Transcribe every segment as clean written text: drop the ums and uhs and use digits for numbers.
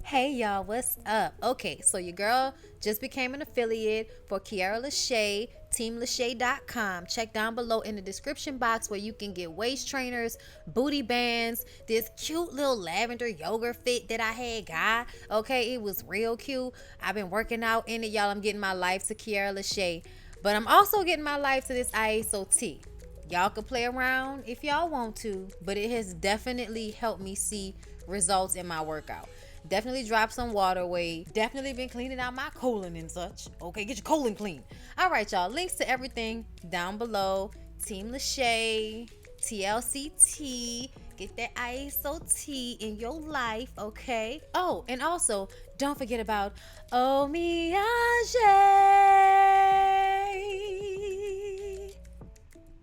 Hey y'all, what's up? Okay, so your girl just became an affiliate for Kiara LASHAE, teamlashae.com. Check down below in the description box where you can get waist trainers, booty bands, this cute little lavender yoga fit that I had got. Okay, it was real cute. I've been working out in it, y'all. I'm getting my life to Kiara LASHAE, but I'm also getting my life to this ISO T. Y'all can play around if y'all want to, but it has definitely helped me see results in my workout. Definitely dropped some water weight. Definitely been cleaning out my colon and such. Okay, get your colon clean. All right, y'all. Links to everything down below. Team LASHAE, TLCT. Get that ISO T in your life, okay? Oh, and also, don't forget about Omiage.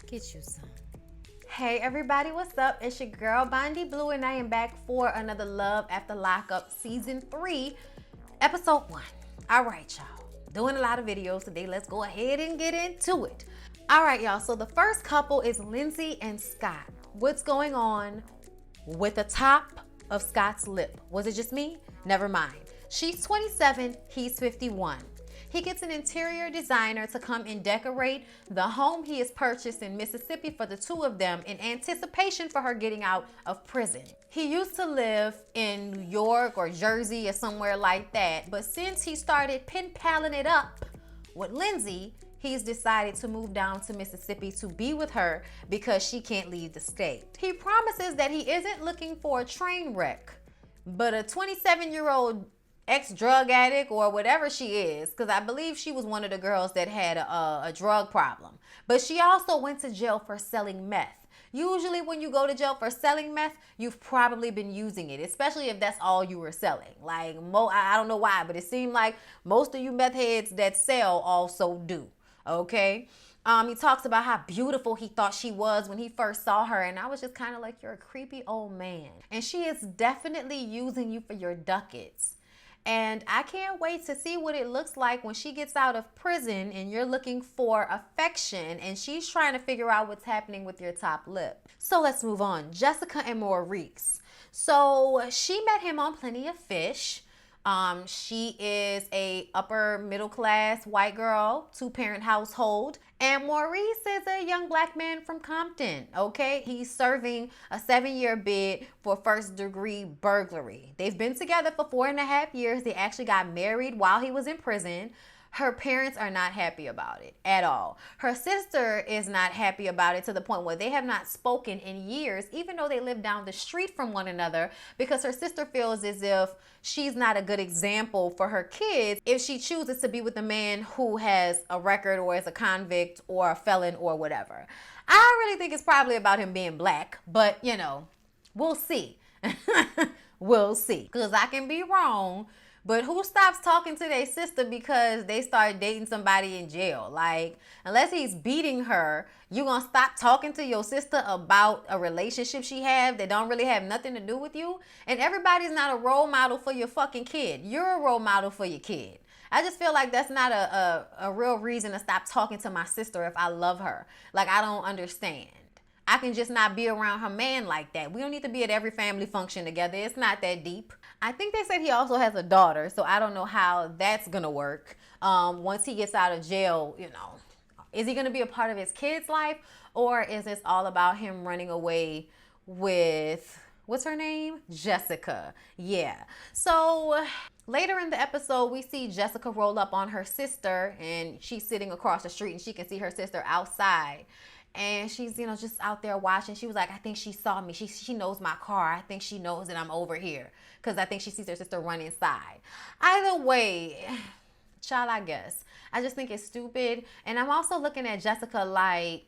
Get you some. Hey everybody, what's up? It's your girl Bondy Blue and I am back for another Love After Lockup Season 3, Episode 1. Alright y'all, doing a lot of videos today. Let's go ahead and get into it. Alright y'all, so the first couple is Lindsay and Scott. What's going on with the top of Scott's lip? Was it just me? Never mind. She's 27, he's 51. He gets an interior designer to come and decorate the home he has purchased in Mississippi for the two of them in anticipation for her getting out of prison. He used to live in New York or Jersey or somewhere like that, but since he started pen paling it up with Lindsay, he's decided to move down to Mississippi to be with her because she can't leave the state. He promises that he isn't looking for a train wreck, but a 27-year-old ex-drug addict or whatever she is, because I believe she was one of the girls that had a drug problem. But she also went to jail for selling meth. Usually when you go to jail for selling meth, you've probably been using it, especially if that's all you were selling. Like, I don't know why, but it seemed like most of you meth heads that sell also do, okay? He talks about how beautiful he thought she was when he first saw her, and I was just kind of like, you're a creepy old man. And she is definitely using you for your ducats. And I can't wait to see what it looks like when she gets out of prison and you're looking for affection and she's trying to figure out what's happening with your top lip. So let's move on. Jessica and Maurice. So she met him on Plenty of Fish. She is a upper middle class white girl, two-parent household. And Maurice is a young black man from Compton, okay? He's serving a 7-year bid for first-degree burglary. They've been together for 4.5 years. They actually got married while he was in prison. Her parents are not happy about it at all. Her sister is not happy about it to the point where they have not spoken in years, even though they live down the street from one another, because her sister feels as if she's not a good example for her kids if she chooses to be with a man who has a record or is a convict or a felon or whatever. I really think it's probably about him being black, but you know, we'll see. We'll see, because I can be wrong. But who stops talking to their sister because they start dating somebody in jail? Like, unless he's beating her, you gonna stop talking to your sister about a relationship she have that don't really have nothing to do with you? And everybody's not a role model for your fucking kid. You're a role model for your kid. I just feel like that's not a real reason to stop talking to my sister if I love her. Like, I don't understand. I can just not be around her man like that. We don't need to be at every family function together. It's not that deep. I think they said he also has a daughter, so I don't know how that's going to work. Once he gets out of jail, you know, is he going to be a part of his kid's life, or is this all about him running away with, what's her name? Jessica. Yeah. So later in the episode, we see Jessica roll up on her sister, and she's sitting across the street, and she can see her sister outside. And she's, you know, just out there watching. She was like, I think she saw me. She knows my car. I think she knows that I'm over here. Because I think she sees her sister run inside. Either way, child, I guess. I just think it's stupid. And I'm also looking at Jessica like,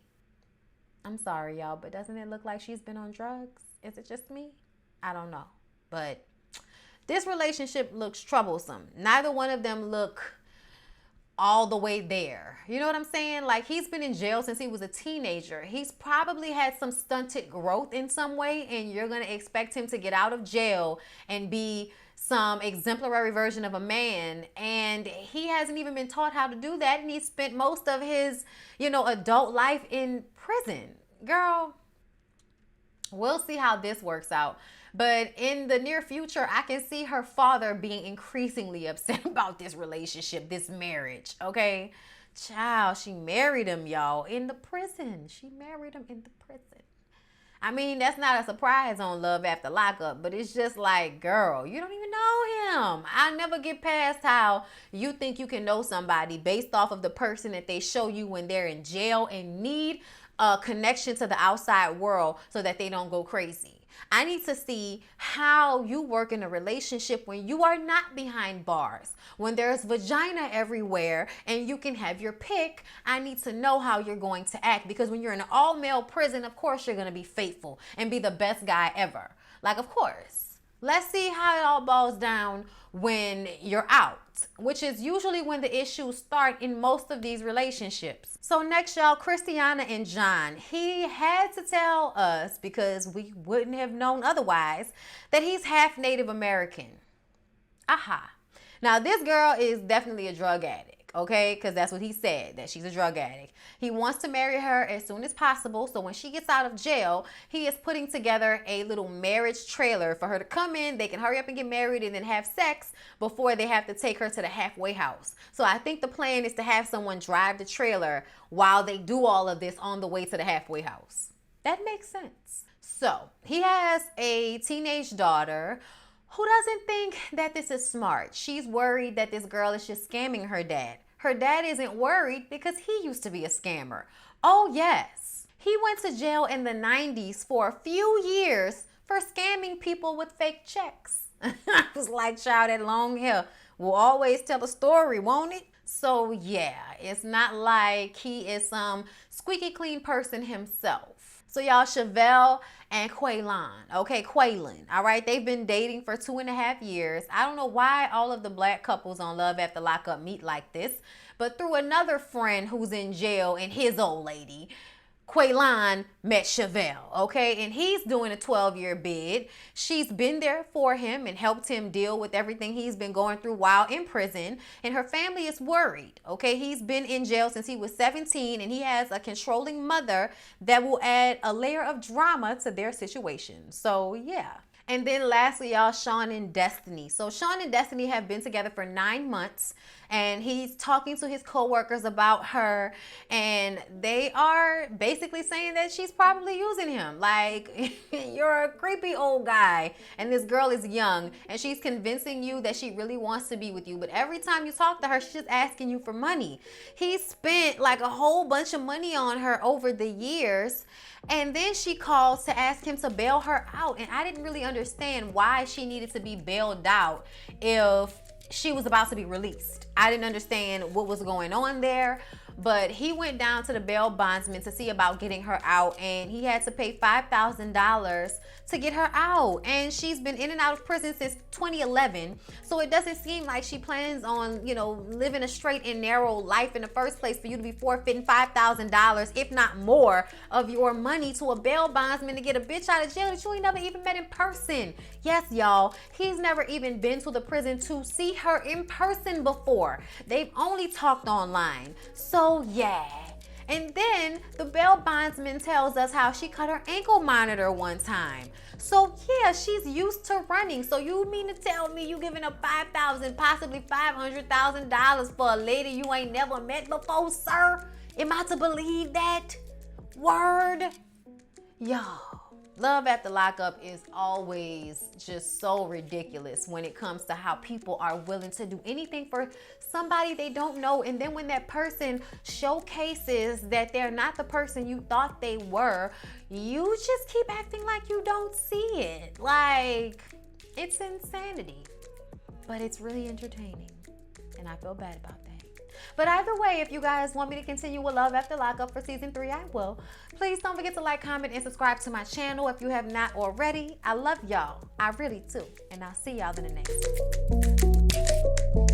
I'm sorry, y'all, but doesn't it look like she's been on drugs? Is it just me? I don't know. But this relationship looks troublesome. Neither one of them look all the way there. You know what I'm saying? Like, he's been in jail since he was a teenager. He's probably had some stunted growth in some way, and you're going to expect him to get out of jail and be some exemplary version of a man, and he hasn't even been taught how to do that, and he spent most of his, you know, adult life in prison. Girl, we'll see how this works out. But in the near future, I can see her father being increasingly upset about this relationship, this marriage, okay? Child, she married him, y'all, in the prison. She married him in the prison. I mean, that's not a surprise on Love After Lockup, but it's just like, girl, you don't even know him. I never get past how you think you can know somebody based off of the person that they show you when they're in jail and need a connection to the outside world so that they don't go crazy. I need to see how you work in a relationship when you are not behind bars, when there's vagina everywhere and you can have your pick. I need to know how you're going to act, because when you're in an all-male prison, of course you're going to be faithful and be the best guy ever. Like, of course. Let's see how it all boils down when you're out, which is usually when the issues start in most of these relationships. So next, y'all, Crystianna and John. He had to tell us, because we wouldn't have known otherwise, that he's half Native American. Aha. Now, this girl is definitely a drug addict, okay? Because that's what he said, that she's a drug addict. He wants to marry her as soon as possible, so when she gets out of jail, he is putting together a little marriage trailer for her to come in. They can hurry up and get married and then have sex before they have to take her to the halfway house. So I think the plan is to have someone drive the trailer while they do all of this on the way to the halfway house. That makes sense. So he has a teenage daughter who doesn't think that this is smart. She's worried that this girl is just scamming her dad. Her dad isn't worried because he used to be a scammer. Oh yes, he went to jail in the 90s for a few years for scamming people with fake checks. I was like, child, that long hair will always tell a story, won't it? So yeah, it's not like he is some squeaky clean person himself. So y'all, Chevelle and Quaylon, okay, Quaylon, all right? They've been dating for 2.5 years. I don't know why all of the black couples on Love After Lockup meet like this, but through another friend who's in jail and his old lady, Quaylon met Chevelle, okay? And he's doing a 12-year bid. She's been there for him and helped him deal with everything he's been going through while in prison. And her family is worried, okay? He's been in jail since he was 17, and he has a controlling mother that will add a layer of drama to their situation. So, yeah. And then lastly, y'all, Shawn and Destiny. So Shawn and Destiny have been together for 9 months, and he's talking to his coworkers about her, and they are basically saying that she's probably using him. Like, you're a creepy old guy, and this girl is young, and she's convincing you that she really wants to be with you, but every time you talk to her, she's just asking you for money. He spent like a whole bunch of money on her over the years, and then she calls to ask him to bail her out. And I didn't really understand why she needed to be bailed out if she was about to be released. I didn't understand what was going on there. But he went down to the bail bondsman to see about getting her out, and he had to pay $5,000 to get her out. And she's been in and out of prison since 2011. So it doesn't seem like she plans on, you know, living a straight and narrow life in the first place for you to be forfeiting $5,000, if not more, of your money to a bail bondsman to get a bitch out of jail that you ain't never even met in person. Yes, y'all, he's never even been to the prison to see her in person before. They've only talked online. So yeah. And then the bail bondsman tells us how she cut her ankle monitor one time. So yeah, she's used to running. So you mean to tell me you giving up $5,000, possibly $500,000 for a lady you ain't never met before, sir? Am I to believe that? Word? Y'all, Love After Lockup is always just so ridiculous when it comes to how people are willing to do anything for somebody they don't know. And then when that person showcases that they're not the person you thought they were, you just keep acting like you don't see it. Like, it's insanity. But it's really entertaining. And I feel bad about that. But either way, if you guys want me to continue with Love After Lockup for season 3, I will. Please don't forget to like, comment, and subscribe to my channel if you have not already. I love y'all. I really do. And I'll see y'all in the next one.